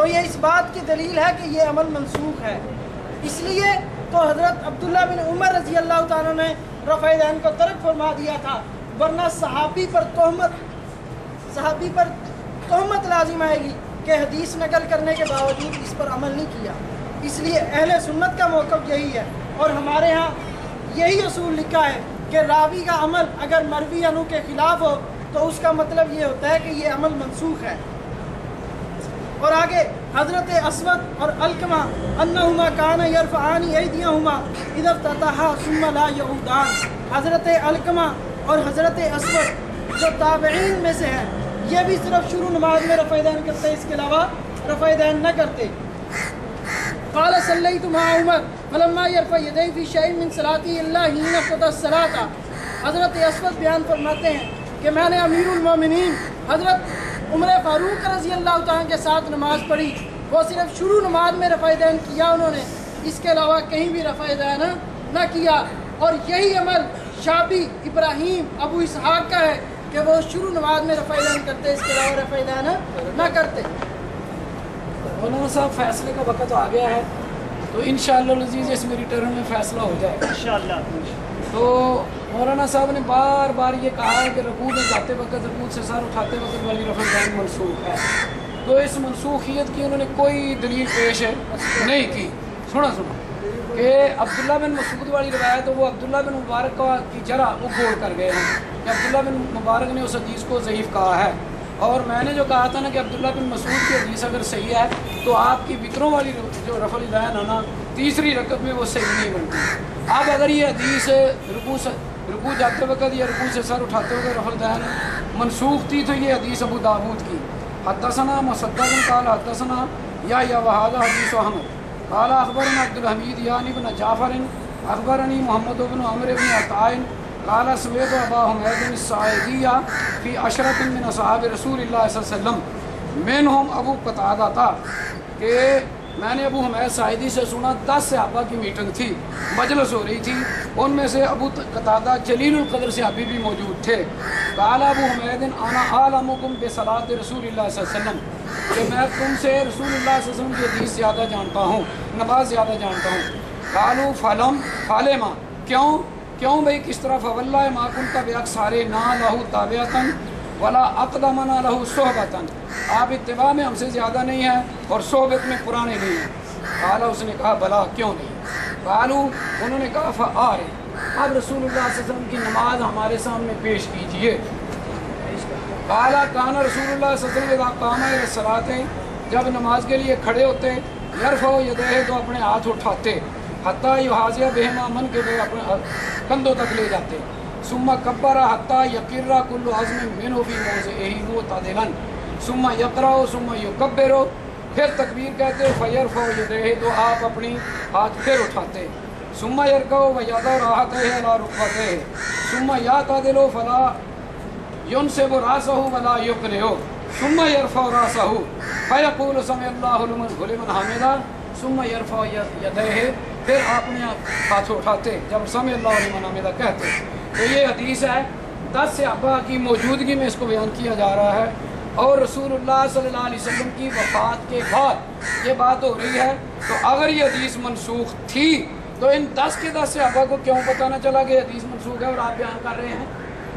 تو یہ اس بات کی دلیل ہے کہ یہ عمل منسوخ ہے۔ اس لیے تو حضرت عبداللہ بن عمر رضی اللہ تعالیٰ نے رفع دین کو ترک فرما دیا تھا، ورنہ صحابی پر تہمت لازم آئے گی کہ حدیث نقل کرنے کے باوجود اس پر عمل نہیں کیا۔ اس لیے اہل سنت کا موقف یہی ہے، اور ہمارے ہاں یہی اصول لکھا ہے کہ راوی کا عمل اگر مروی عنہ کے خلاف ہو تو اس کا مطلب یہ ہوتا ہے کہ یہ عمل منسوخ ہے۔ اور آگے حضرت اسود اور علقمہ انہما کان یرفعان ایدیہما اذا افتتحا ثم لا یعودان، حضرت علقمہ اور حضرت اسود جو تابعین میں سے ہیں یہ بھی صرف شروع نماز میں رفع دین کرتے، اس کے علاوہ رفع دین نہ کرتے۔ قال صلیت مع عمر فلما يرفع يديه في شيء من صلاته الا حين افتتح الصلاة، حضرت اسود بیان فرماتے ہیں کہ میں نے امیر المومنین حضرت عمر فاروق رضی اللہ تعالیٰ کے ساتھ نماز پڑھی، وہ صرف شروع نماز میں رفع دین کیا انہوں نے، اس کے علاوہ کہیں بھی رفع دین نہ کیا۔ اور یہی عمل شعبی، ابراہیم، ابو اسحاق کا ہے کہ وہ شروع نماز میں رفع دین کرتے، اس کے علاوہ رفع دین نہ کرتے۔ مولانا صاحب فیصلے کا وقت آ گیا ہے، تو انشاءاللہ العزیز اس میری ٹرن میں فیصلہ ہو جائے گا انشاءاللہ۔ تو مولانا صاحب نے بار بار یہ کہا ہے کہ رکوع میں جاتے وقت، رکوع سے سر اٹھاتے وقت والی رفع دین منسوخ ہے، تو اس منسوخیت کی انہوں نے کوئی دلیل پیش نہیں کی۔ سنا کہ عبداللہ بن مسعود والی روایت ہے، وہ عبداللہ بن مبارک کی جرح وہ گول کر گئے ہیں کہ عبداللہ بن مبارک نے اس حدیث کو ضعیف کہا ہے، اور میں نے جو کہا تھا نا کہ عبداللہ بن مسعود کی حدیث اگر صحیح ہے تو آپ کی وطروں والی جو رفع دین ہے نا تیسری رکعت میں وہ صحیح نہیں بنتی۔ اب اگر یہ حدیث رکوع جاتے وقت یا رکوع سے سر اٹھاتے وقت رفع دین منسوخ تھی تو یہ حدیث ابو داود کی حدثنا مسدد قال حدثنا یا وہذا حدیث احمد قال اخبرنا عبد الحمید یعنی بن جعفر اخبرنی محمد بن عمرو بن عطاء قال سمعت ابا حمید الساعدی فی عشرۃ من اصحاب رسول اللہ صلی اللہ علیہ وسلم منہم ابو قتادہ تھا، کہ میں نے ابو حمید ساعدی سے سنا 10 صحابہ کی میٹنگ تھی، مجلس ہو رہی تھی، ان میں سے ابو قتادہ جلیل القدر صحابی بھی موجود تھے۔ قال ابو حمید انا اعلمکم بصلاۃ رسول اللہ صلی اللہ علیہ وسلم، کہ میں تم سے رسول اللہ صلی اللہ علیہ وسلم کی حدیث زیادہ جانتا ہوں، نماز زیادہ جانتا ہوں۔ قالوا فلما کیوں بھئی کس طرح فواللہ ما کنت باکثر نا لہ تابعۃ ولا اقدمنا لہ صحبۃ، آپ اتباع میں ہم سے زیادہ نہیں ہیں اور صحبت میں پرانے نہیں ہیں۔ قال اس نے کہا بلا کیوں نہیں، قالوا انہوں نے کہا فآرے، اب رسول اللہ صلی اللہ علیہ وسلم کی نماز ہمارے سامنے پیش کیجئے۔ قال کان رسول اللہ صلی اللہ علیہ وسلم اذا قام الی الصلاۃ، جب نماز کے لیے کھڑے ہوتے یرفع یدیہ تو اپنے ہاتھ اٹھاتے، حتیٰ یحاذی بہما من کے اپنے کندھوں تک لے جاتے، ثم کبر حتیٰ یقر کل عظم منہ فی موضعہ معتدلا، ثم یقرأ ثم یکبر، پھر تکبیر کہتے فیرفع یدیہ تو آپ اپنی ہاتھ پھر اٹھاتے، ثم یرکع ویضع راحتہ علی رکبتیہ، ثم یعتدل فلا ینصب راسہ ولا یقلع، ثم یرفع راسہ فیقول سمع اللہ لمن حمدہ، ثم یرفع یدیہ، پھر آپ نے ہاتھ اٹھاتے جب سمع اللہ لمن حمدہ کہتے۔ تو یہ حدیث ہے 10 صحابہ کی موجودگی میں اس کو بیان کیا جا رہا ہے، اور رسول اللہ صلی اللہ علیہ وسلم کی وفات کے بعد یہ بات ہو رہی ہے، تو اگر یہ حدیث منسوخ تھی تو ان 10 کے 10 صحابہ کو کیوں پتہ نہ چلا کہ حدیث منسوخ ہے اور آپ بیان کر رہے ہیں؟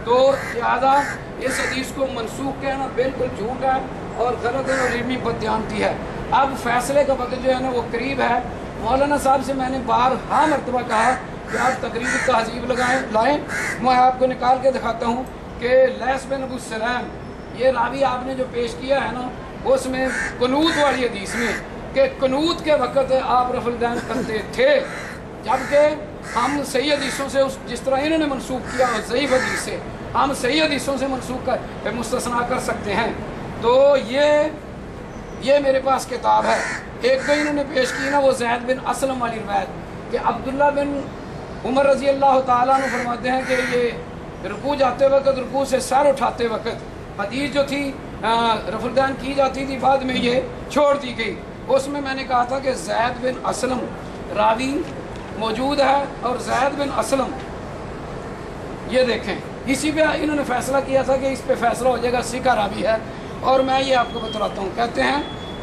تو لہٰذا اس حدیث کو منسوخ کہنا بالکل جھوٹ ہے اور غلط ہے اور علمی بددیانتی ہے۔ اب فیصلے کا وقت جو ہے نا وہ قریب ہے۔ مولانا صاحب سے میں نے بارہا مرتبہ کہا کہ آپ تقریبی تہذیب لائیں، میں آپ کو نکال کے دکھاتا ہوں کہ لیث بن ابو سلیم یہ راوی آپ نے جو پیش کیا ہے نا اس میں قنوت والی حدیث میں کہ قنوت کے وقت آپ رفع دین کرتے تھے، جبکہ ہم صحیح حدیثوں سے جس طرح انہوں نے منسوخ کیا اور ضعیف حدیث سے ہم صحیح حدیثوں سے منسوخ کر مستثنا کر سکتے ہیں۔ تو یہ میرے پاس کتاب ہے، ایک تو انہوں نے پیش کی نا وہ زید بن اسلم والی روایت کہ عبداللہ بن عمر رضی اللہ تعالیٰ عنہ فرماتے ہیں کہ یہ رکوع جاتے وقت، رکوع سے سر اٹھاتے وقت حدیث جو تھی رفع دین کی جاتی تھی، بعد میں یہ چھوڑ دی گئی۔ اس میں نے کہا تھا کہ زید بن اسلم راوی موجود ہے، اور زید بن اسلم یہ دیکھیں اسی پہ انہوں نے فیصلہ کیا تھا کہ اس پہ فیصلہ ہو جائے گا، سکہ راوی ہے، اور میں یہ آپ کو بتلاتا ہوں۔ کہتے ہیں